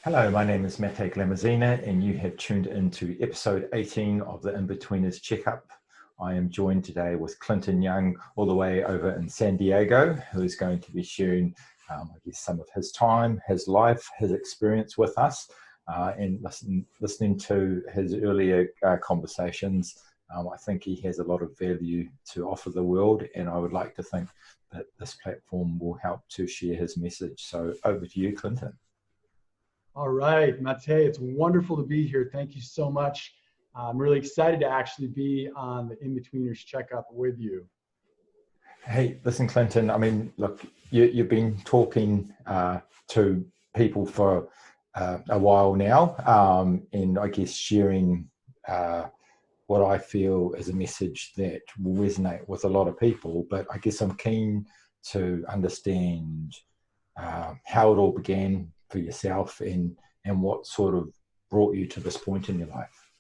Hello, my name is Mate Glamazina, and you have tuned into episode 18 of the In-Betweeners Checkup. I am joined today with Clinton Young, all the way over in San Diego, who is going to be sharing, some of his time, his life, his experience with us, and listening to his earlier conversations. I think he has a lot of value to offer the world, and I would like to think that this platform will help to share his message. So over to you, Clinton. All right, Mate, it's wonderful to be here. Thank you so much. I'm really excited to actually be on the In-Betweeners Checkup with you. Hey, listen, Clinton, I mean, look, you've been talking to people for a while now, and I guess sharing what I feel is a message that will resonate with a lot of people. But I guess I'm keen to understand how it all began for yourself and what sort of brought you to this point in your life.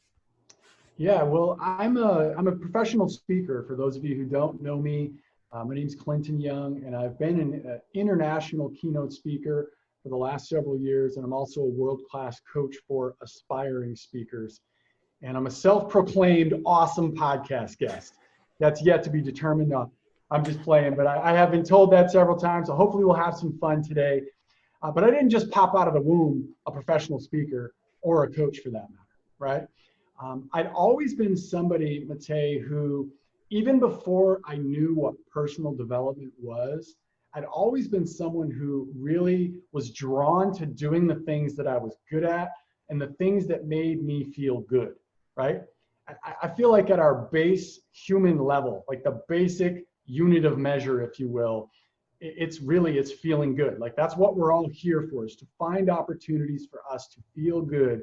Yeah, well, I'm a professional speaker. For those of you who don't know me, my name's Clinton Young, and I've been an international keynote speaker for the last several years, and I'm also a world-class coach for aspiring speakers. And I'm a self-proclaimed awesome podcast guest. That's yet to be determined. I'm just playing, but I have been told that several times, so hopefully we'll have some fun today. But I didn't just pop out of the womb a professional speaker or a coach for that matter, right? I'd always been somebody, Mate, who even before I knew what personal development was, I'd always been someone who really was drawn to doing the things that I was good at and the things that made me feel good, right? I feel like at our base human level, like the basic unit of measure, if you will, it's feeling good. Like that's what we're all here for, is to find opportunities for us to feel good.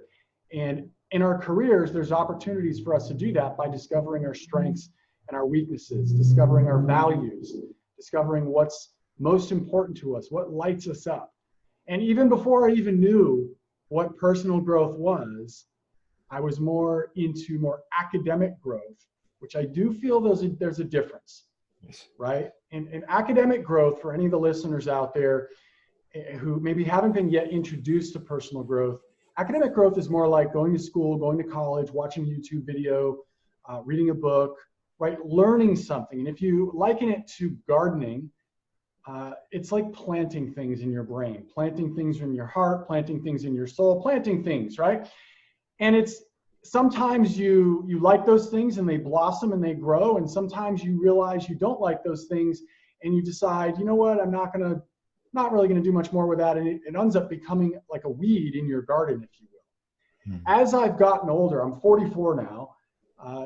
And in our careers, there's opportunities for us to do that by discovering our strengths and our weaknesses, discovering our values, discovering what's most important to us, what lights us up. And even before I even knew what personal growth was, I was more into more academic growth, which I do feel there's a difference. Yes. Right? And academic growth, for any of the listeners out there who maybe haven't been yet introduced to personal growth, academic growth is more like going to school, going to college, watching a YouTube video, reading a book, right? Learning something. And if you liken it to gardening, it's like planting things in your brain, planting things in your heart, planting things in your soul, planting things, right? And it's sometimes you like those things and they blossom and they grow, and sometimes you realize you don't like those things and you decide, you know what, I'm not really gonna do much more with that, and it ends up becoming like a weed in your garden, if you will. Mm-hmm. As I've gotten older, I'm 44 now,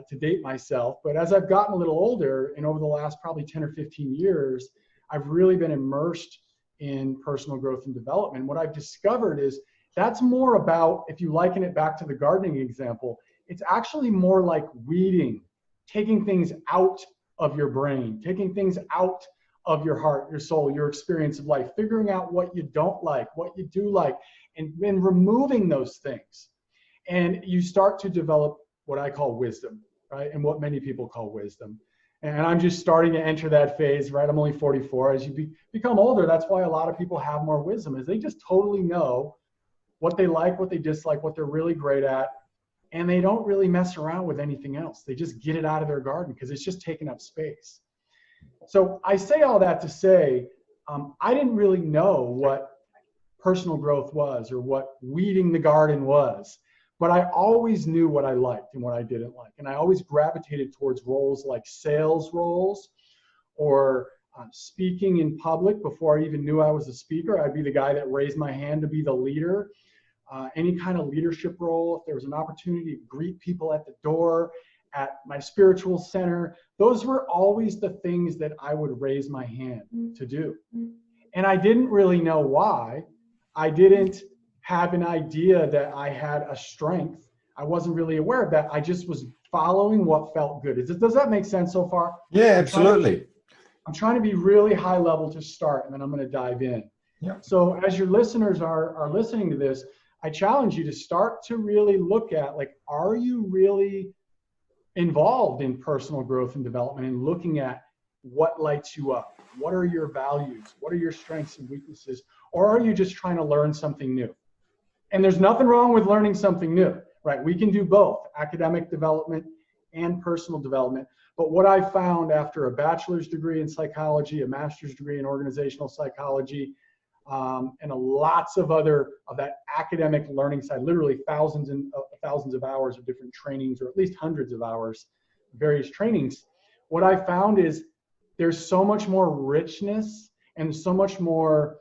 to date myself, but as I've gotten a little older, and over the last probably 10 or 15 years, I've really been immersed in personal growth and development. What I've discovered is that's more about, if you liken it back to the gardening example, it's actually more like weeding, taking things out of your brain, taking things out of your heart, your soul, your experience of life, figuring out what you don't like, what you do like, and removing those things. And you start to develop what I call wisdom, right? And what many people call wisdom. And I'm just starting to enter that phase, right? I'm only 44. As you become older, that's why a lot of people have more wisdom, is they just totally know what they like, what they dislike, what they're really great at, and they don't really mess around with anything else. They just get it out of their garden because it's just taking up space. So I say all that to say, I didn't really know what personal growth was or what weeding the garden was, but I always knew what I liked and what I didn't like. And I always gravitated towards roles like sales roles or speaking in public. Before I even knew I was a speaker, I'd be the guy that raised my hand to be the leader. Any kind of leadership role, if there was an opportunity to greet people at the door, at my spiritual center, those were always the things that I would raise my hand to do. And I didn't really know why. I didn't have an idea that I had a strength. I wasn't really aware of that. I just was following what felt good. Does that make sense so far? Yeah, absolutely. I'm trying to be really high level to start, and then I'm going to dive in. Yeah. So as your listeners are listening to this, I challenge you to start to really look at, like, are you really involved in personal growth and development and looking at what lights you up? What are your values? What are your strengths and weaknesses? Or are you just trying to learn something new? And there's nothing wrong with learning something new, right? We can do both, academic development and personal development. But what I found after a bachelor's degree in psychology, a master's degree in organizational psychology, and lots of other of that academic learning side, literally thousands of hours of different trainings, or at least hundreds of hours, various trainings. What I found is there's so much more richness and so much more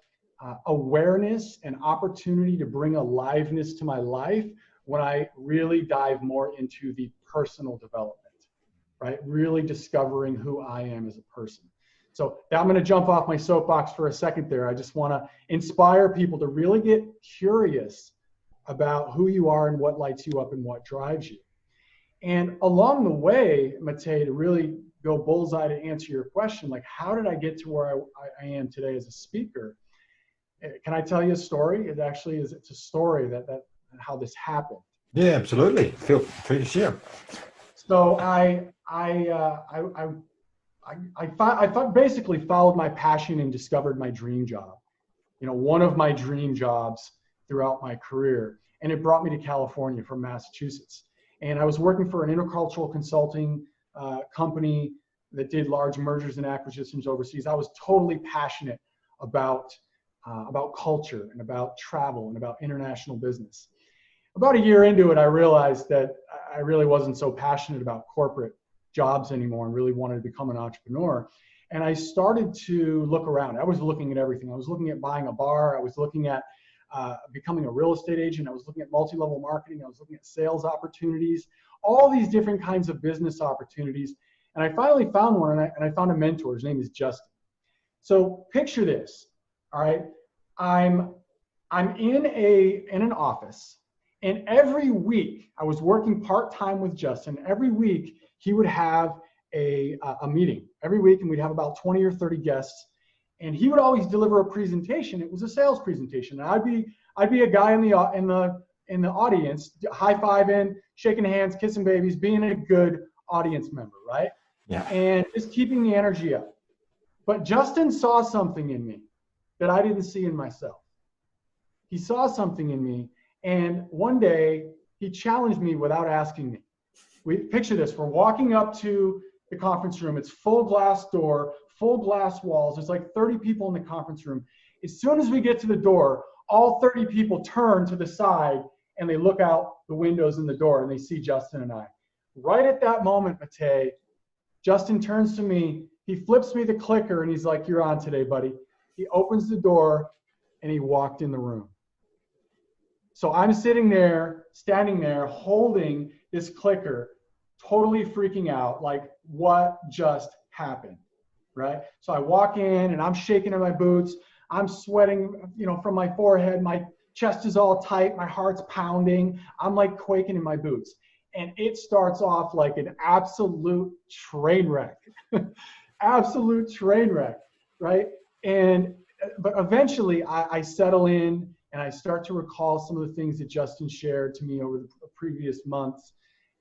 awareness and opportunity to bring aliveness to my life when I really dive more into the personal development, right? Really discovering who I am as a person. So I'm going to jump off my soapbox for a second there. I just want to inspire people to really get curious about who you are and what lights you up and what drives you. And along the way, Matej, to really go bullseye to answer your question, like how did I get to where I am today as a speaker? Can I tell you a story? It's a story that how this happened. Yeah, absolutely. Feel free to share. So I basically followed my passion and discovered my dream job. You know, one of my dream jobs throughout my career, and it brought me to California from Massachusetts. And I was working for an intercultural consulting company that did large mergers and acquisitions overseas. I was totally passionate about culture and about travel and about international business. About a year into it, I realized that I really wasn't so passionate about corporate jobs anymore and really wanted to become an entrepreneur. And I started to look around. I was looking at everything. I was looking at buying a bar. I was looking at becoming a real estate agent. I was looking at multi-level marketing. I was looking at sales opportunities, all these different kinds of business opportunities. And I finally found one, and I found a mentor. His name is Justin. So picture this, all right? I'm in an office, and every week I was working part-time with Justin. Every week he would have a meeting every week, and we'd have about 20 or 30 guests. And he would always deliver a presentation. It was a sales presentation. And I'd be a guy in the audience, high-fiving, shaking hands, kissing babies, being a good audience member, right? Yeah. And just keeping the energy up. But Justin saw something in me that I didn't see in myself. He saw something in me, and one day he challenged me without asking me. Picture this, we're walking up to the conference room. It's full glass door, full glass walls. There's like 30 people in the conference room. As soon as we get to the door, all 30 people turn to the side and they look out the windows in the door and they see Justin and I. Right at that moment, Matej, Justin turns to me, he flips me the clicker and he's like, "You're on today, buddy." He opens the door and he walked in the room. So I'm standing there, holding this clicker, totally freaking out, like what just happened, right? So I walk in and I'm shaking in my boots. I'm sweating, from my forehead. My chest is all tight. My heart's pounding. I'm like quaking in my boots. And it starts off like an absolute train wreck, absolute train wreck, right? But eventually I settle in and I start to recall some of the things that Justin shared to me over the previous months.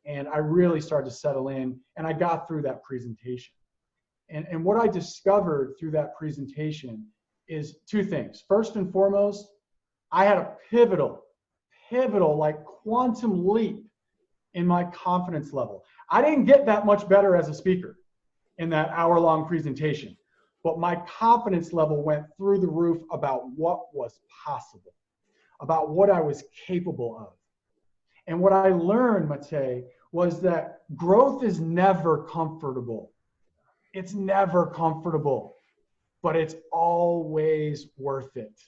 And I really started to settle in, and I got through that presentation. And what I discovered through that presentation is two things. First and foremost, I had a pivotal, like quantum leap in my confidence level. I didn't get that much better as a speaker in that hour-long presentation, but my confidence level went through the roof about what was possible, about what I was capable of. And what I learned, Matej, was that growth is never comfortable. It's never comfortable, but it's always worth it.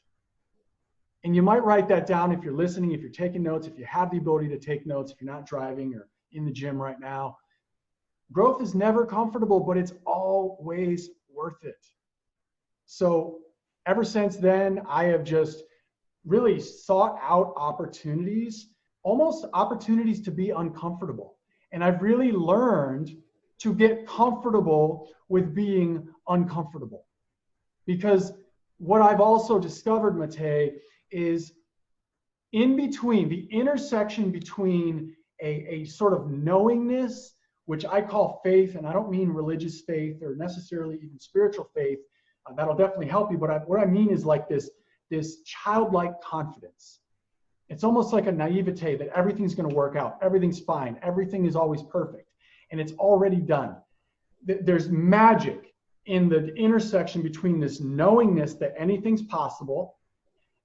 And you might write that down if you're listening, if you're taking notes, if you have the ability to take notes, if you're not driving or in the gym right now. Growth is never comfortable, but it's always worth it. So ever since then, I have just really sought out opportunities, almost opportunities to be uncomfortable. And I've really learned to get comfortable with being uncomfortable. Because what I've also discovered, Matej, is in between, the intersection between a sort of knowingness, which I call faith, and I don't mean religious faith or necessarily even spiritual faith, that'll definitely help you, but what I mean is like this childlike confidence. It's almost like a naivete that everything's going to work out. Everything's fine. Everything is always perfect. And it's already done. There's magic in the intersection between this knowingness that anything's possible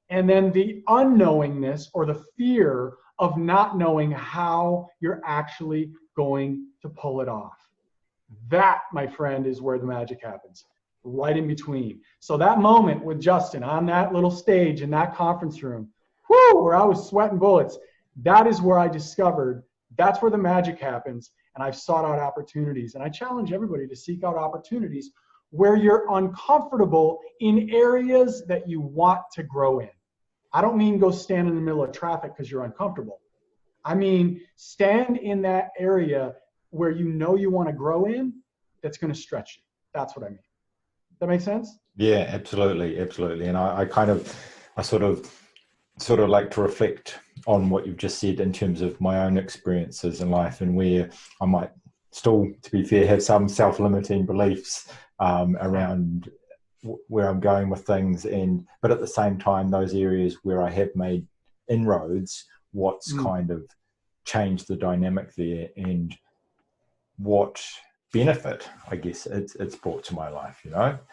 and then the unknowingness or the fear of not knowing how you're actually going to pull it off. That, my friend, is where the magic happens, right in between. So that moment with Justin on that little stage in that conference room, where I was sweating bullets, that is where I discovered that's where the magic happens. And I've sought out opportunities. And I challenge everybody to seek out opportunities where you're uncomfortable in areas that you want to grow in. I don't mean go stand in the middle of traffic because you're uncomfortable. I mean, stand in that area where you know you want to grow in, that's going to stretch you. That's what I mean. That make sense? Yeah, absolutely. Absolutely. And I sort of like to reflect on what you've just said in terms of my own experiences in life, and where I might still, to be fair, have some self-limiting beliefs around where I'm going with things, but at the same time, those areas where I have made inroads, what's kind of changed the dynamic there, and what benefit, I guess, it's brought to my life,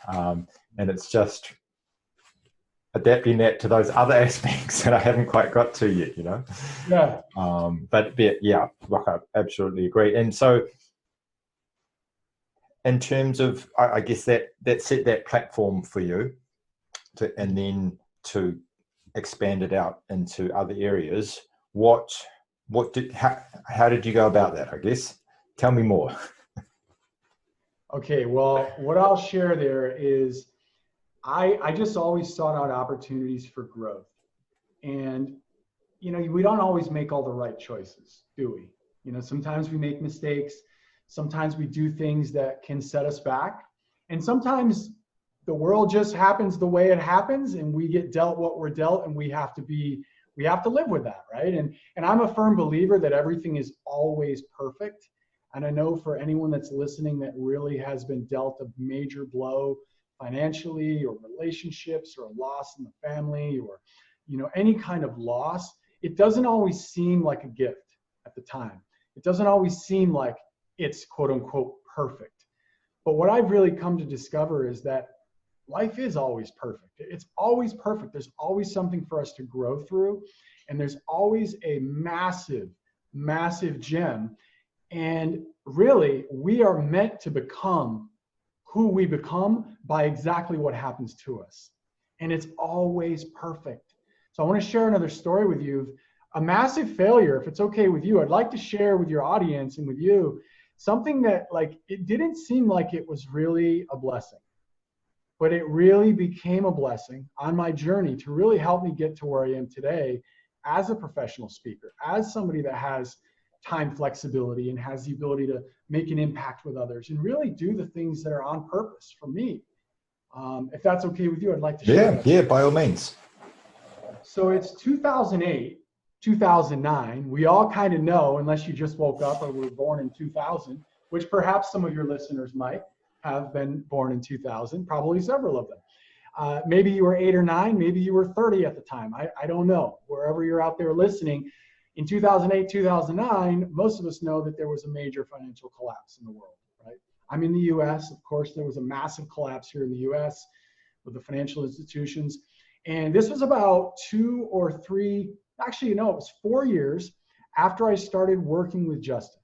and it's just adapting that to those other aspects that I haven't quite got to yet, Yeah. But yeah, look, I absolutely agree. And so, in terms of, I guess that set that platform for you, and then to expand it out into other areas. How did you go about that? I guess, tell me more. Okay, well, what I'll share there is I just always sought out opportunities for growth. And, we don't always make all the right choices, do we? Sometimes we make mistakes. Sometimes we do things that can set us back. And sometimes the world just happens the way it happens, and we get dealt what we're dealt, and we have to live with that, right? And I'm a firm believer that everything is always perfect. And I know for anyone that's listening that really has been dealt a major blow financially, or relationships, or a loss in the family, or any kind of loss, it doesn't always seem like a gift at the time. It doesn't always seem like it's quote unquote perfect. But what I've really come to discover is that life is always perfect. It's always perfect. There's always something for us to grow through, and there's always a massive, massive gem. And really, we are meant to become who we become by exactly what happens to us. And it's always perfect. So I want to share another story with you. A massive failure, if it's okay with you, I'd like to share with your audience and with you something that, it didn't seem like it was really a blessing, but it really became a blessing on my journey to really help me get to where I am today as a professional speaker, as somebody that has time flexibility and has the ability to make an impact with others and really do the things that are on purpose for me. If that's okay with you, I'd like to share that. Yeah, by all means. So it's 2008, 2009. We all kind of know, unless you just woke up or were born in 2000, which perhaps some of your listeners might have been born in 2000, probably several of them. Maybe you were 8 or 9, maybe you were 30 at the time. I don't know. Wherever you're out there listening, in 2008, 2009, most of us know that there was a major financial collapse in the world, right? I'm in the US. Of course, there was a massive collapse here in the US with the financial institutions. And this was about 2 or 3, actually, no, it was 4 years after I started working with Justin.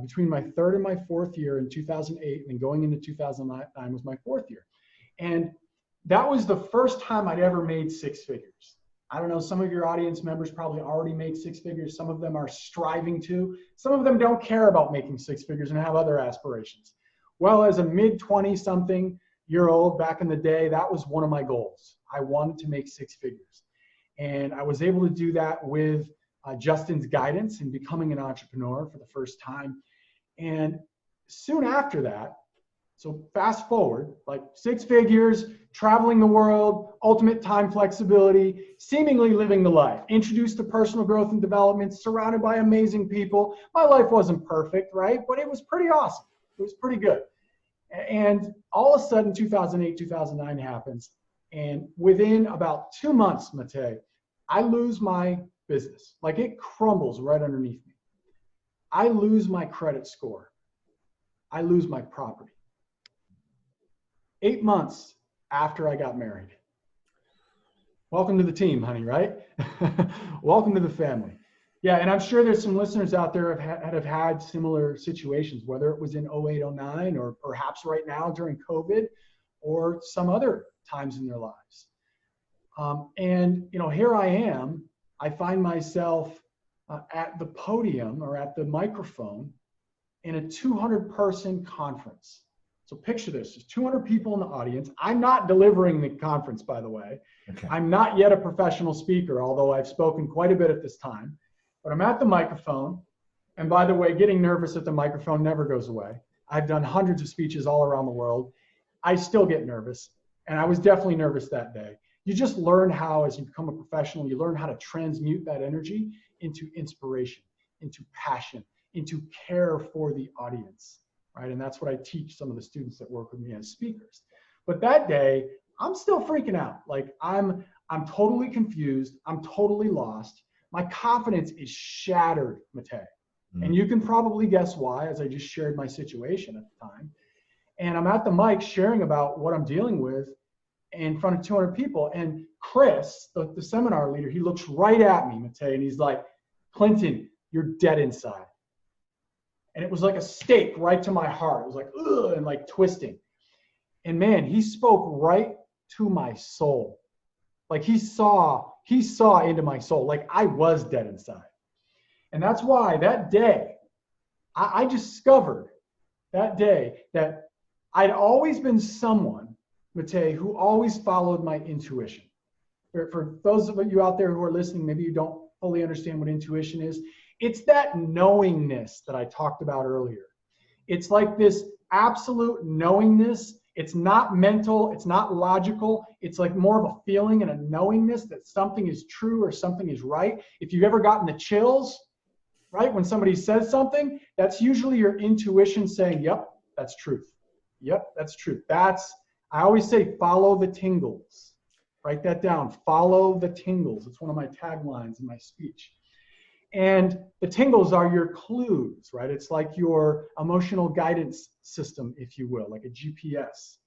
Between my 3rd and my 4th year in 2008 and going into 2009 was my 4th year. And that was the first time I'd ever made 6 figures. I don't know, some of your audience members probably already made 6 figures. Some of them are striving to. Some of them don't care about making 6 figures and have other aspirations. Well, as a mid-20-something-year-old back in the day, that was one of my goals. I wanted to make 6 figures. And I was able to do that with Justin's guidance and becoming an entrepreneur for the first time. And soon after that, so fast forward, 6 figures, traveling the world, ultimate time flexibility, seemingly living the life, introduced to personal growth and development, surrounded by amazing people. My life wasn't perfect, right? But it was pretty awesome. It was pretty good. And all of a sudden, 2008, 2009 happens. And within about 2 months, Mate, I lose my business, like it crumbles right underneath me. I lose my credit score. I lose my property. 8 months after I got married. Welcome to the team, honey, right? Welcome to the family. Yeah, and I'm sure there's some listeners out there that have had similar situations, whether it was in 08, 09, or perhaps right now during COVID, or some other times in their lives. And here I am. I find myself at the podium or at the microphone in a 200-person conference. So picture this, there's 200 people in the audience. I'm not delivering the conference, by the way. Okay. I'm not yet a professional speaker, although I've spoken quite a bit at this time. But I'm at the microphone. And by the way, getting nervous at the microphone never goes away. I've done hundreds of speeches all around the world. I still get nervous. And I was definitely nervous that day. You just learn how, as you become a professional, you learn how to transmute that energy into inspiration, into passion, into care for the audience. Right? And that's what I teach some of the students that work with me as speakers. But that day, I'm still freaking out. Like I'm totally confused. I'm totally lost. My confidence is shattered, Matej. And you can probably guess why, as I just shared my situation at the time. And I'm at the mic sharing about what I'm dealing with in front of 200 people. And Chris, the seminar leader, he looks right at me, Matej, and he's like, Clinton, you're dead inside. And it was like a stake right to my heart. It was like, ugh, and like twisting. And man, he spoke right to my soul. Like he saw into my soul. Like I was dead inside. And that's why that day, I discovered that day that I'd always been someone, Matej, who always followed my intuition. For those of you out there who are listening, maybe you don't fully understand what intuition is. It's that knowingness that I talked about earlier. It's like this absolute knowingness. It's not mental. It's not logical. It's like more of a feeling and a knowingness that something is true or something is right. If you've ever gotten the chills, right, when somebody says something, that's usually your intuition saying, yep, that's truth. Yep, that's truth. I always say, follow the tingles. Write that down. Follow the tingles. It's one of my taglines in my speech. And the tingles are your clues, right? It's like your emotional guidance system, if you will, like a GPS.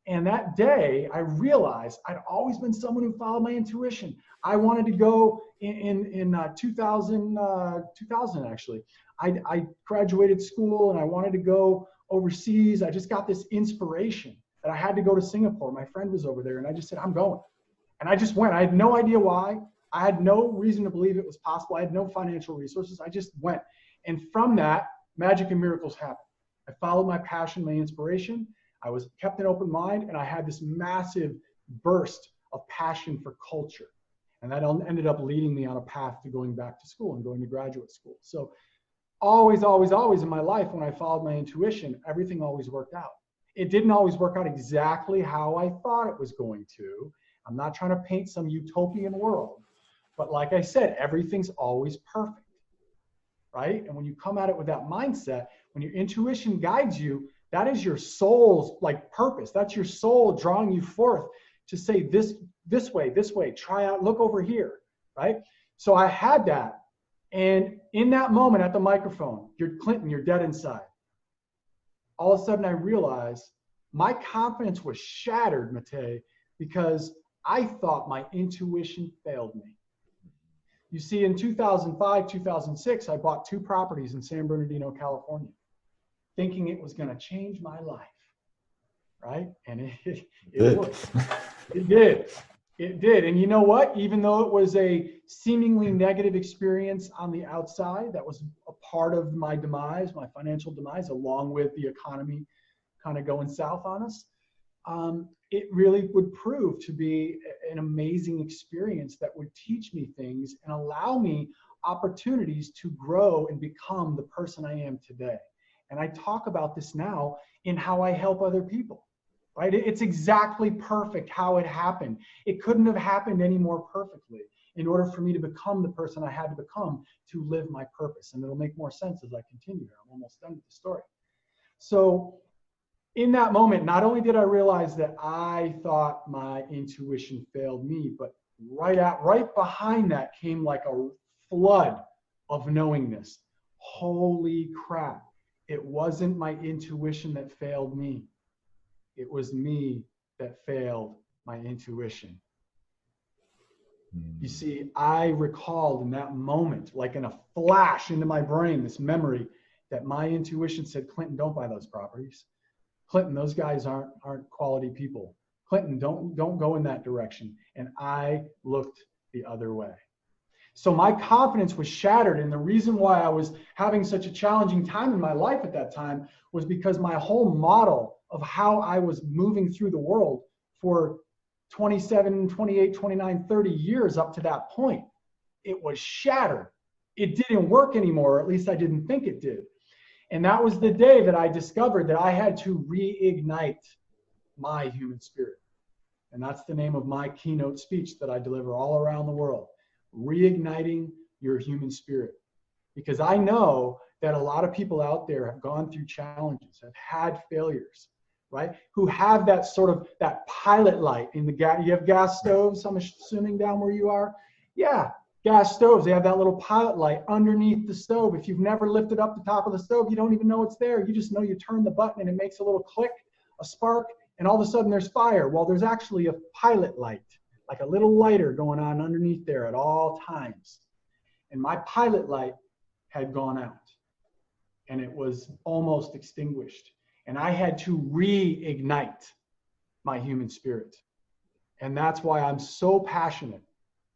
And that day, I realized I'd always been someone who followed my intuition. I wanted to go in 2000 actually. I graduated school and I wanted to go overseas. I just got this inspiration that I had to go to Singapore. My friend was over there and I just said, I'm going. And I just went. I had no idea why. I had no reason to believe it was possible. I had no financial resources. I just went. And from that, magic and miracles happened. I followed my passion, my inspiration. I kept an open mind, and I had this massive burst of passion for culture. And that ended up leading me on a path to going back to school and going to graduate school. So always, always, always in my life, when I followed my intuition, everything always worked out. It didn't always work out exactly how I thought it was going to. I'm not trying to paint some utopian world. But like I said, everything's always perfect, right? And when you come at it with that mindset, when your intuition guides you, that is your soul's like purpose. That's your soul drawing you forth to say this way, try out, look over here, right? So I had that. And in that moment at the microphone, you're Clinton, you're dead inside. All of a sudden I realized my confidence was shattered, Matej, because I thought my intuition failed me. You see, in 2005, 2006, I bought 2 properties in San Bernardino, California, thinking it was going to change my life, right? And it worked. It did. It did. And you know what? Even though it was a seemingly negative experience on the outside, that was a part of my demise, my financial demise, along with the economy kind of going south on us. It really would prove to be an amazing experience that would teach me things and allow me opportunities to grow and become the person I am today. And I talk about this now in how I help other people, right? It's exactly perfect how it happened. It couldn't have happened any more perfectly in order for me to become the person I had to become to live my purpose. And it'll make more sense as I continue here. I'm almost done with the story. So in that moment, not only did I realize that I thought my intuition failed me, but right behind that came like a flood of knowingness. Holy crap. It wasn't my intuition that failed me. It was me that failed my intuition. You see, I recalled in that moment, like in a flash into my brain, this memory that my intuition said, Clinton, don't buy those properties. Clinton, those guys aren't quality people. Clinton, don't go in that direction. And I looked the other way. So my confidence was shattered. And the reason why I was having such a challenging time in my life at that time was because my whole model of how I was moving through the world for 27, 28, 29, 30 years up to that point, it was shattered. It didn't work anymore, or at least I didn't think it did. And that was the day that I discovered that I had to reignite my human spirit. And that's the name of my keynote speech that I deliver all around the world. Reigniting your human spirit. Because I know that a lot of people out there have gone through challenges, have had failures, right? Who have that sort of, that pilot light in the gas. You have gas stoves, I'm assuming, down where you are? Yeah, gas stoves, they have that little pilot light underneath the stove. If you've never lifted up the top of the stove, you don't even know it's there. You just know you turn the button and it makes a little click, a spark, and all of a sudden there's fire. Well, there's actually a pilot light, like a little lighter going on underneath there at all times. And my pilot light had gone out and it was almost extinguished. And I had to reignite my human spirit. And that's why I'm so passionate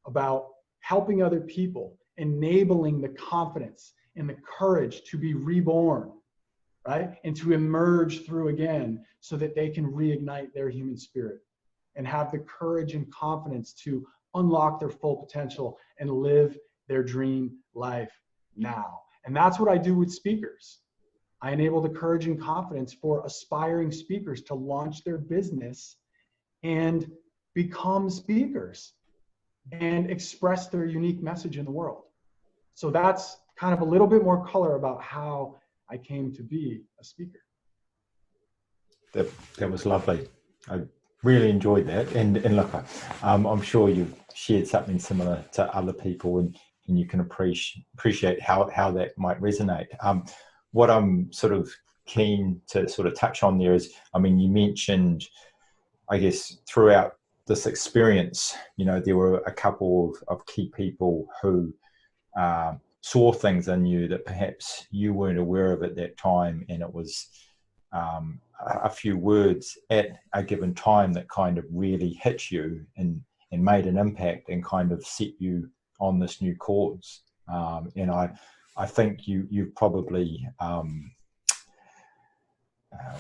about helping other people, enabling the confidence and the courage to be reborn, right? And to emerge through again so that they can reignite their human spirit and have the courage and confidence to unlock their full potential and live their dream life now. And that's what I do with speakers. I enable the courage and confidence for aspiring speakers to launch their business and become speakers and express their unique message in the world. So that's kind of a little bit more color about how I came to be a speaker. That was lovely. I really enjoyed that. And look, I'm sure you've shared something similar to other people, and you can appreciate how that might resonate. What I'm sort of keen to sort of touch on there is, I mean, you mentioned, I guess, throughout this experience, there were a couple of key people who saw things in you that perhaps you weren't aware of at that time, and it was a few words at a given time that kind of really hit you and made an impact and kind of set you on this new course. And I think you probably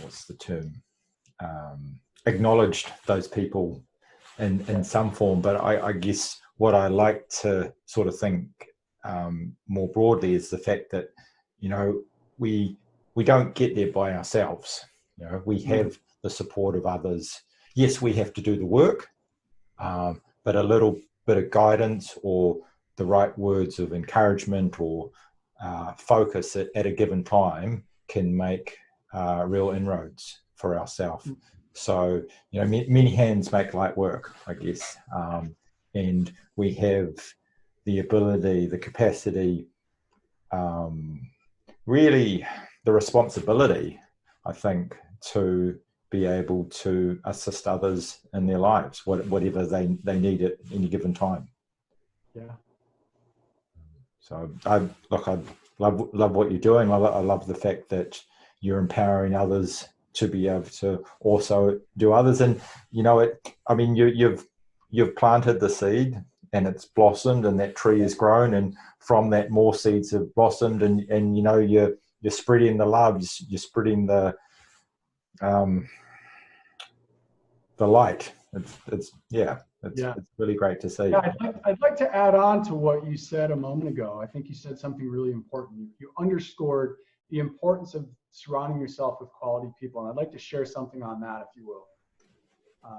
what's the term, acknowledged those people in some form. But I guess what I like to sort of think more broadly is the fact that we don't get there by ourselves. We have the support of others. Yes, we have to do the work, but a little bit of guidance or the right words of encouragement or focus at a given time can make real inroads for ourselves. So, many hands make light work, I guess. And we have the ability, the capacity, really the responsibility, I think, to be able to assist others in their lives, whatever they need at any given time. Yeah. So I love what you're doing. I love the fact that you're empowering others to be able to also do others. And you've planted the seed and it's blossomed and that tree has grown, and from that more seeds have blossomed, and you're spreading the love, you're spreading the light. It's really great to see. Yeah, I'd like to add on to what you said a moment ago. I think you said something really important. You underscored the importance of surrounding yourself with quality people, and I'd like to share something on that, if you will,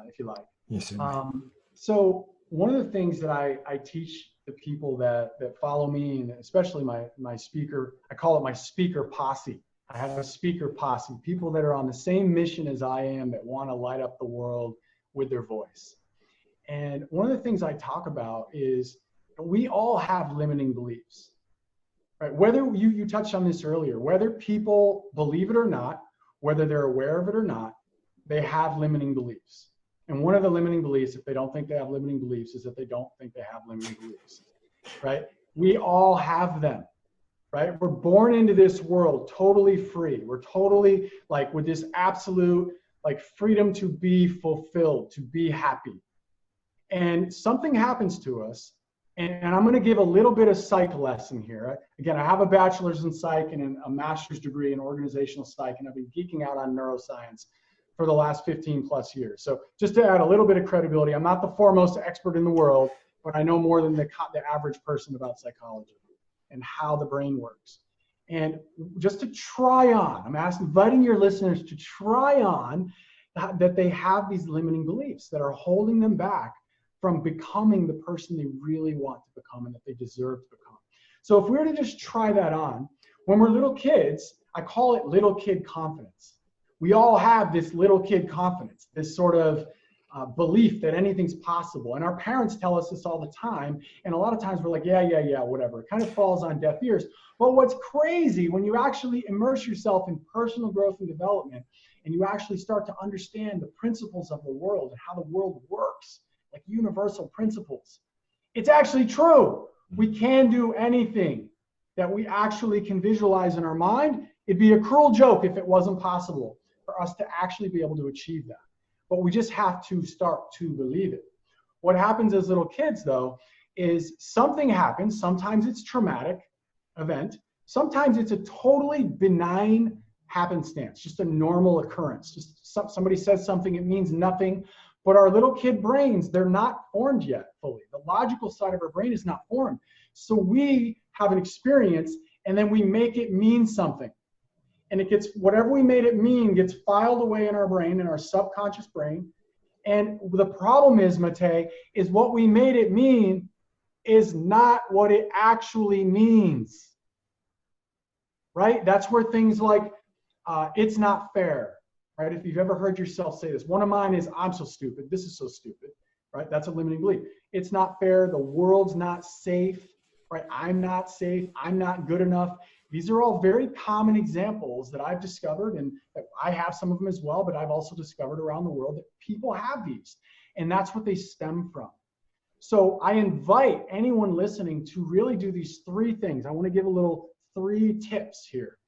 if you like. Yes, sir. So one of the things that I teach the people that follow me, and especially my speaker, I call it my speaker posse. I have a speaker posse, people that are on the same mission as I am, that want to light up the world with their voice. And one of the things I talk about is we all have limiting beliefs, right? Whether you touched on this earlier, whether people believe it or not, whether they're aware of it or not, they have limiting beliefs. And one of the limiting beliefs, if they don't think they have limiting beliefs, is that they don't think they have limiting beliefs, right? We all have them, right? We're born into this world totally free. We're totally like with this absolute like freedom to be fulfilled, to be happy. And something happens to us, and I'm going to give a little bit of psych lesson here. Again, I have a bachelor's in psych and a master's degree in organizational psych, and I've been geeking out on neuroscience for the last 15 plus years. So just to add a little bit of credibility, I'm not the foremost expert in the world, but I know more than the average person about psychology and how the brain works. And just to try on, I'm inviting your listeners to try on that they have these limiting beliefs that are holding them back from becoming the person they really want to become and that they deserve to become. So if we were to just try that on, when we're little kids, I call it little kid confidence. We all have this little kid confidence, this sort of belief that anything's possible. And our parents tell us this all the time. And a lot of times we're like, yeah, whatever. It kind of falls on deaf ears. But what's crazy when you actually immerse yourself in personal growth and development, and you actually start to understand the principles of the world and how the world works, like universal principles, it's actually true. We can do anything that we actually can visualize in our mind. It'd be a cruel joke if it wasn't possible for us to actually be able to achieve that. But we just have to start to believe it. What happens as little kids, though, is something happens. Sometimes it's a traumatic event. Sometimes it's a totally benign happenstance, just a normal occurrence. Just somebody says something, it means nothing. But our little kid brains, they're not formed yet fully. The logical side of our brain is not formed. So we have an experience, and then we make it mean something. And it gets, whatever we made it mean gets filed away in our brain, in our subconscious brain. And the problem is, Mate, is what we made it mean is not what it actually means, right? That's where things like, it's not fair, right? If you've ever heard yourself say this, one of mine is, I'm so stupid, this is so stupid, right? That's a limiting belief. It's not fair, the world's not safe, right? I'm not safe, I'm not good enough. These are all very common examples that I've discovered, and I have some of them as well, but I've also discovered around the world that people have these, and that's what they stem from. So I invite anyone listening to really do these three things. I want to give a little 3 tips here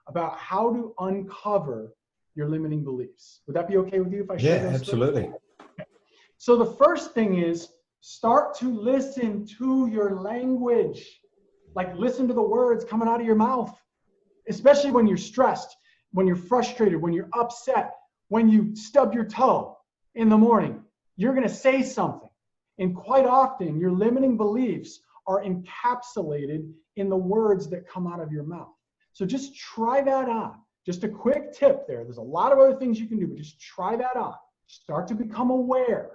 about how to uncover your limiting beliefs. Would that be okay with you if I share those? Yeah, absolutely. Okay. So the first thing is start to listen to your language. Like listen to the words coming out of your mouth, especially when you're stressed, when you're frustrated, when you're upset, when you stub your toe in the morning, you're going to say something. And quite often your limiting beliefs are encapsulated in the words that come out of your mouth. So just try that on. Just a quick tip there. There's a lot of other things you can do, but just try that on. Start to become aware,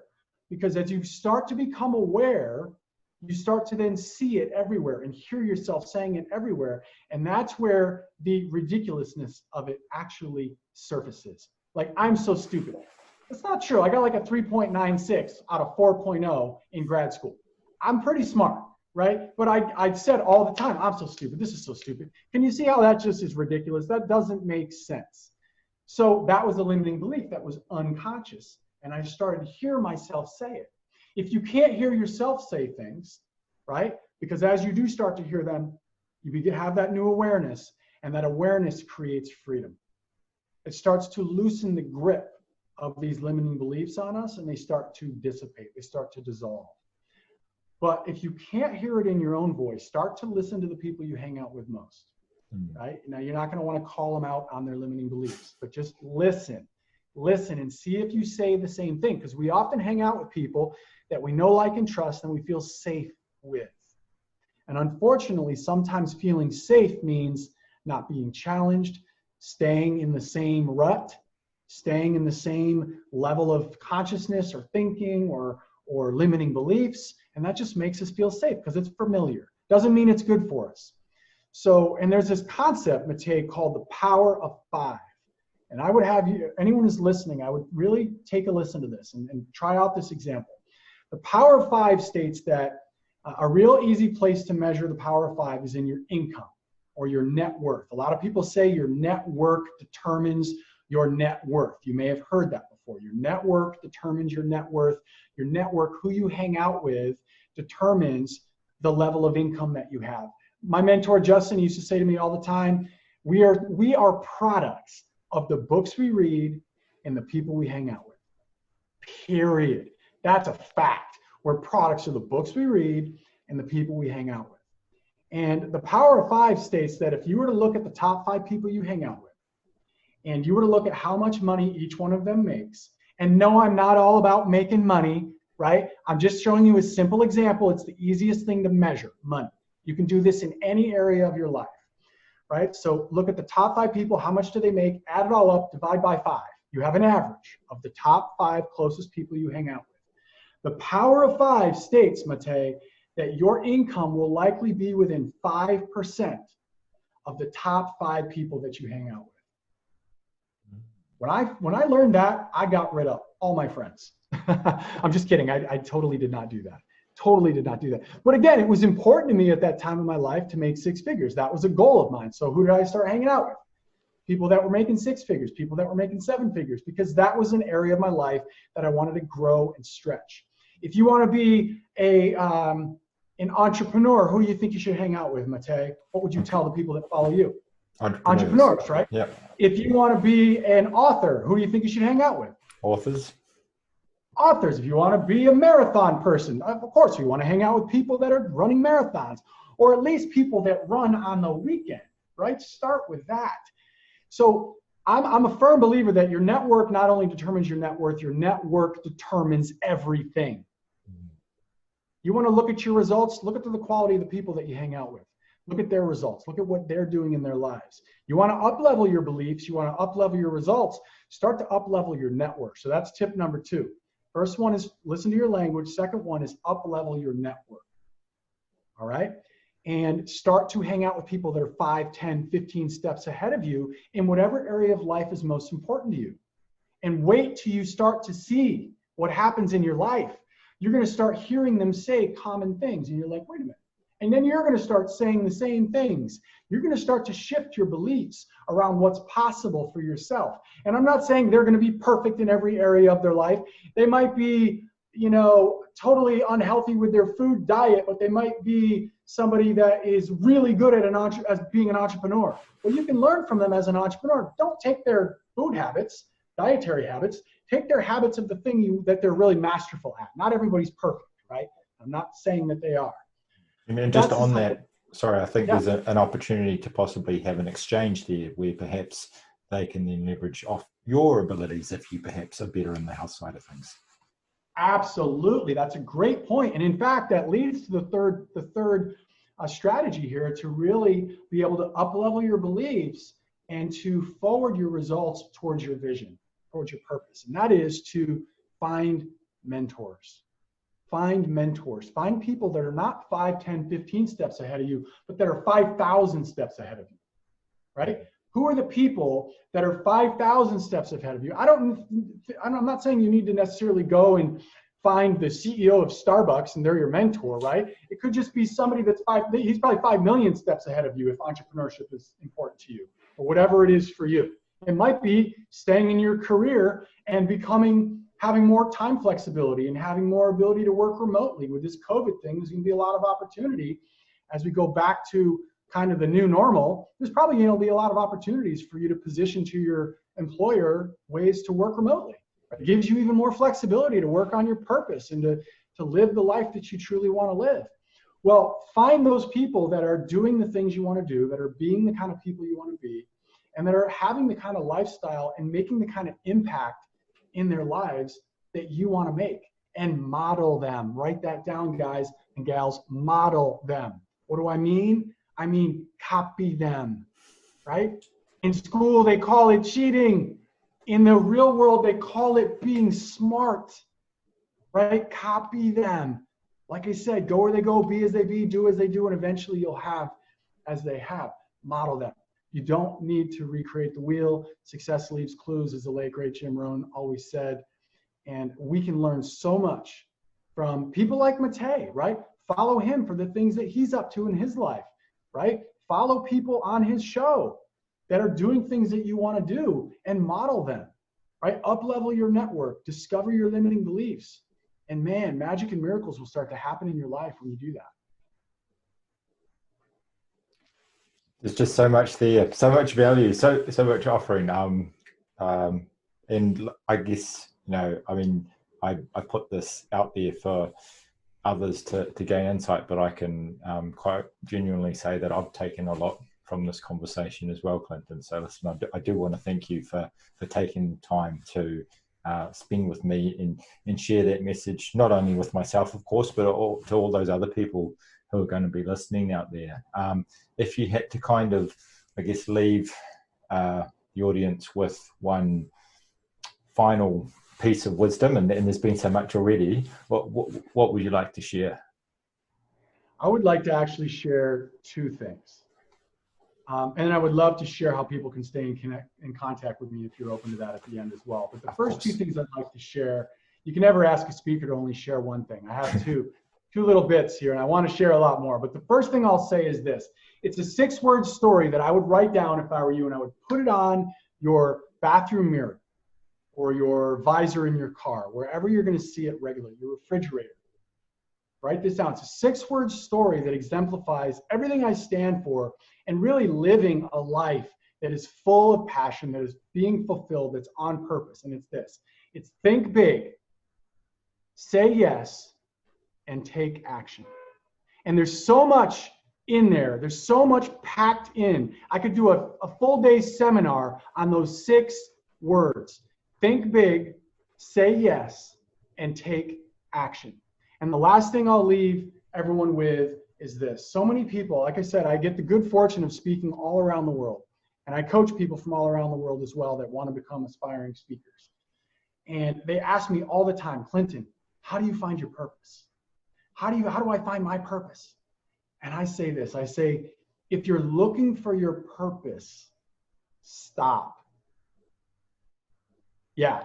because as you start to become aware, you start to then see it everywhere and hear yourself saying it everywhere. And that's where the ridiculousness of it actually surfaces. Like, I'm so stupid. It's not true. I got like a 3.96 out of 4.0 in grad school. I'm pretty smart, right? But I said all the time, I'm so stupid. This is so stupid. Can you see how that just is ridiculous? That doesn't make sense. So that was a limiting belief that was unconscious. And I started to hear myself say it. If you can't hear yourself say things, right? Because as you do start to hear them, you have that new awareness, and that awareness creates freedom. It starts to loosen the grip of these limiting beliefs on us, and they start to dissipate. They start to dissolve. But if you can't hear it in your own voice, start to listen to the people you hang out with most, right? Now, you're not going to want to call them out on their limiting beliefs, but just listen. Listen and see if you say the same thing, because we often hang out with people that we know, like, and trust, and we feel safe with. And unfortunately, sometimes feeling safe means not being challenged, staying in the same rut, staying in the same level of consciousness or thinking or limiting beliefs. And that just makes us feel safe because it's familiar. Doesn't mean it's good for us. So, and there's this concept, Matej, called the power of 5. And I would have you, anyone who's listening, I would really take a listen to this and try out this example. The Power of Five states that a real easy place to measure the Power of Five is in your income or your net worth. A lot of people say your net worth determines your net worth. You may have heard that before. Your net worth determines your net worth. Your network, who you hang out with, determines the level of income that you have. My mentor, Justin, used to say to me all the time, we are products of the books we read and the people we hang out with. Period. That's a fact. We're products of the books we read and the people we hang out with. And the Power of Five states that if you were to look at the top 5 people you hang out with, and you were to look at how much money each one of them makes, and no, I'm not all about making money, right? I'm just showing you a simple example. It's the easiest thing to measure, money. You can do this in any area of your life, right? So look at the top 5 people, how much do they make, add it all up, divide by 5. You have an average of the top 5 closest people you hang out with. The Power of Five states, Mate, that your income will likely be within 5% of the top 5 people that you hang out with. When I learned that, I got rid of all my friends. I'm just kidding. I totally did not do that. Totally did not do that. But again, it was important to me at that time in my life to make 6 figures. That was a goal of mine. So who did I start hanging out with? People that were making 6 figures, people that were making 7 figures, because that was an area of my life that I wanted to grow and stretch. If you want to be an entrepreneur, who do you think you should hang out with, Mate? What would you tell the people that follow you? Entrepreneurs, right? Yep. If you want to be an author, who do you think you should hang out with? Authors. If you want to be a marathon person, of course, you want to hang out with people that are running marathons, or at least people that run on the weekend, right? Start with that. So I'm a firm believer that your network not only determines your net worth, your network determines everything. You want to look at your results, look at the quality of the people that you hang out with. Look at their results. Look at what they're doing in their lives. You want to up-level your beliefs. You want to up-level your results. Start to up-level your network. So that's tip number 2. First one is listen to your language. Second one is up-level your network. All right? And start to hang out with people that are 5, 10, 15 steps ahead of you in whatever area of life is most important to you. And wait till you start to see what happens in your life. You're going to start hearing them say common things. And you're like, wait a minute. And then you're going to start saying the same things. You're going to start to shift your beliefs around what's possible for yourself. And I'm not saying they're going to be perfect in every area of their life. They might be, totally unhealthy with their food diet, but they might be somebody that is really good at being an entrepreneur. Well, you can learn from them as an entrepreneur. Don't take their food habits, dietary habits. Take their habits of the thing that they're really masterful at. Not everybody's perfect, right? I'm not saying that they are. And just on that, sorry, I think there's an opportunity to possibly have an exchange there where perhaps they can then leverage off your abilities if you perhaps are better in the health side of things. Absolutely. That's a great point. And in fact, that leads to the third strategy here to really be able to up-level your beliefs and to forward your results towards your vision, towards your purpose. And that is to find mentors. Find mentors. Find people that are not 5, 10, 15 steps ahead of you, but that are 5,000 steps ahead of you, right? Who are the people that are 5,000 steps ahead of you? I'm not saying you need to necessarily go and find the CEO of Starbucks and they're your mentor, right? It could just be somebody he's probably 5 million steps ahead of you if entrepreneurship is important to you, or whatever it is for you. It might be staying in your career and having more time flexibility and having more ability to work remotely. With this COVID thing, there's going to be a lot of opportunity as we go back to kind of the new normal. There's probably going to be a lot of opportunities for you to position to your employer ways to work remotely. It gives you even more flexibility to work on your purpose and to live the life that you truly want to live. Well, find those people that are doing the things you want to do, that are being the kind of people you want to be, and that are having the kind of lifestyle and making the kind of impact in their lives that you want to make, and model them. Write that down, guys and gals. Model them. What do I mean? I mean, copy them, right? In school, they call it cheating. In the real world, they call it being smart, right? Copy them. Like I said, go where they go, be as they be, do as they do, and eventually you'll have as they have. Model them. You don't need to recreate the wheel. Success leaves clues, as the late great Jim Rohn always said. And we can learn so much from people like Matei, right? Follow him for the things that he's up to in his life, right? Follow people on his show that are doing things that you want to do and model them, right? Up-level your network, discover your limiting beliefs. And man, magic and miracles will start to happen in your life when you do that. There's just so much there, so much value, so much offering. And I guess, I mean, I put this out there for others to gain insight, but I can quite genuinely say that I've taken a lot from this conversation as well, Clinton. So listen, I do want to thank you for taking time to spend with me and share that message, not only with myself, of course, but to all those other people who are going to be listening out there. If you had to kind of, I guess, leave the audience with one final piece of wisdom, and there's been so much already, what would you like to share? I would like to actually share two things. And I would love to share how people can stay in contact with me if you're open to that at the end as well. But the first two things I'd like to share, you can never ask a speaker to only share one thing. I have two little bits here, and I want to share a lot more. But the first thing I'll say is this. It's a 6-word story that I would write down if I were you, and I would put it on your bathroom mirror or your visor in your car, wherever you're going to see it regularly, your refrigerator. Write this down. It's a 6-word story that exemplifies everything I stand for and really living a life that is full of passion, that is being fulfilled, that's on purpose. And it's this. It's think big, say yes, and take action. And there's so much in there. There's so much packed in. I could do a full day seminar on those 6 words. Think big, say yes, and take action. And the last thing I'll leave everyone with is this. So many people, like I said, I get the good fortune of speaking all around the world. And I coach people from all around the world as well that want to become aspiring speakers. And they ask me all the time, Clinton, how do you find your purpose? How do I find my purpose? And I say this, I say, if you're looking for your purpose, stop. Yeah,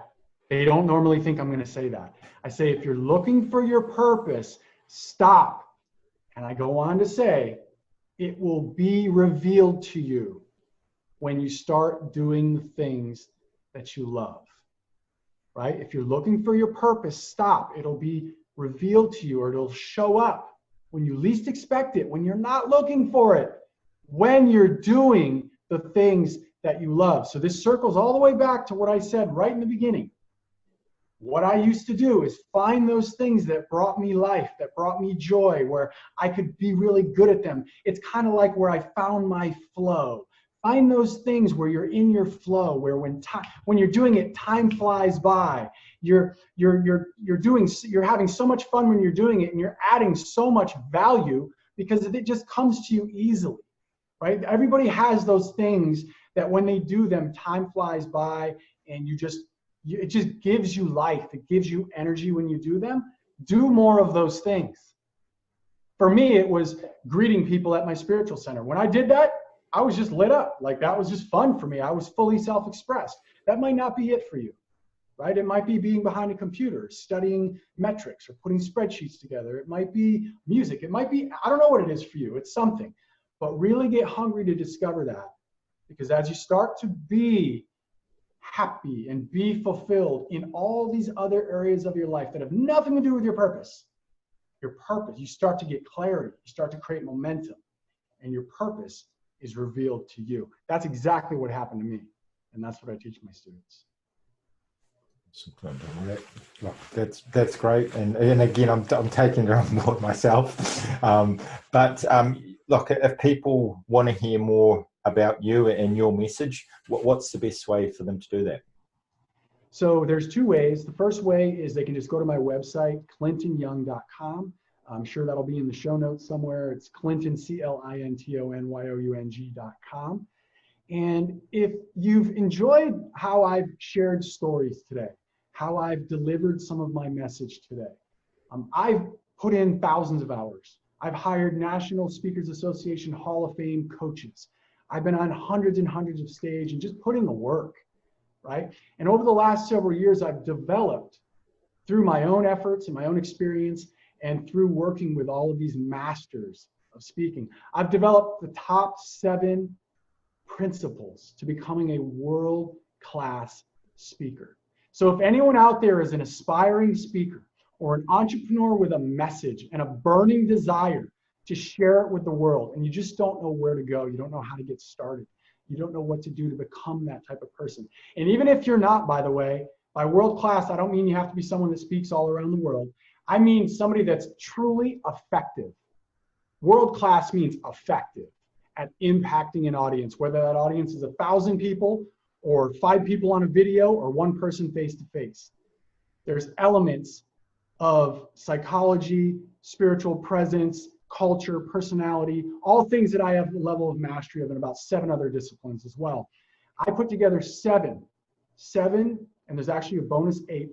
they don't normally think I'm going to say that. I say, if you're looking for your purpose, stop. And I go on to say, it will be revealed to you when you start doing the things that you love, right? If you're looking for your purpose, stop. It'll be revealed to you, or it'll show up when you least expect it, when you're not looking for it, when you're doing the things that you love. So this circles all the way back to what I said right in the beginning. What I used to do is find those things that brought me life, that brought me joy, where I could be really good at them. It's kind of like where I found my flow. Find those things where you're in your flow, where when you're doing it, time flies by. You're having so much fun when you're doing it, and you're adding so much value because it just comes to you easily, right? Everybody has those things that when they do them, time flies by, and it just gives you life. It gives you energy when you do them. Do more of those things. For me, it was greeting people at my spiritual center. When I did that, I was just lit up. Like, that was just fun for me. I was fully self-expressed. That might not be it for you, right? It might be being behind a computer, studying metrics, or putting spreadsheets together. It might be music. It might be, I don't know what it is for you. It's something. But really get hungry to discover that. Because as you start to be happy and be fulfilled in all these other areas of your life that have nothing to do with your purpose, you start to get clarity. You start to create momentum. And your purpose is revealed to you. That's exactly what happened to me. And that's what I teach my students. Look, that's great. And again, I'm taking it on board myself. Look, if people want to hear more about you and your message, what's the best way for them to do that? So there's 2 ways. The first way is they can just go to my website, clintonyoung.com. I'm sure that'll be in the show notes somewhere. It's Clinton, CLINTONYOUNG.com. And if you've enjoyed how I've shared stories today, how I've delivered some of my message today, I've put in thousands of hours. I've hired National Speakers Association Hall of Fame coaches. I've been on hundreds and hundreds of stage and just put in the work, right? And over the last several years, I've developed through my own efforts and my own experience, and through working with all of these masters of speaking, I've developed the top 7 principles to becoming a world-class speaker. So if anyone out there is an aspiring speaker or an entrepreneur with a message and a burning desire to share it with the world, and you just don't know where to go, you don't know how to get started, you don't know what to do to become that type of person. And even if you're not, by the way, by world-class, I don't mean you have to be someone that speaks all around the world. I mean somebody that's truly effective. World-class means effective at impacting an audience, whether that audience is 1,000 people or 5 people on a video or 1 person face-to-face. There's elements of psychology, spiritual presence, culture, personality, all things that I have a level of mastery of, and about 7 other disciplines as well. I put together 7, and there's actually a bonus 8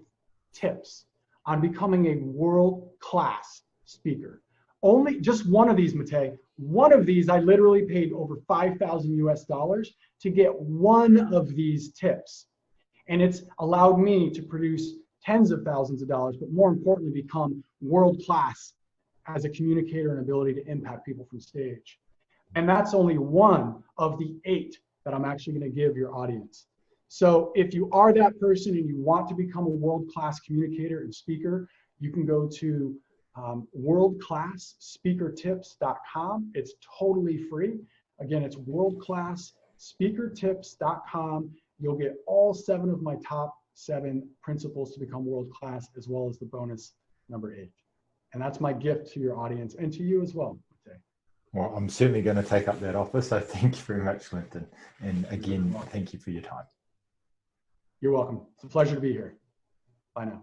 tips on becoming a world-class speaker. Only just one of these, Matej, one of these, I literally paid over $5,000 to get one of these tips. And it's allowed me to produce tens of thousands of dollars, but more importantly, become world-class as a communicator and ability to impact people from stage. And that's only one of the 8 that I'm actually going to give your audience. So if you are that person and you want to become a world-class communicator and speaker, you can go to worldclassspeakertips.com. It's totally free. Again, it's worldclassspeakertips.com. You'll get all 7 of my top 7 principles to become world-class, as well as the bonus number 8. And that's my gift to your audience and to you as well. Well, I'm certainly going to take up that offer. So thank you very much, Clinton. And again, thank you for your time. You're welcome. It's a pleasure to be here. Bye now.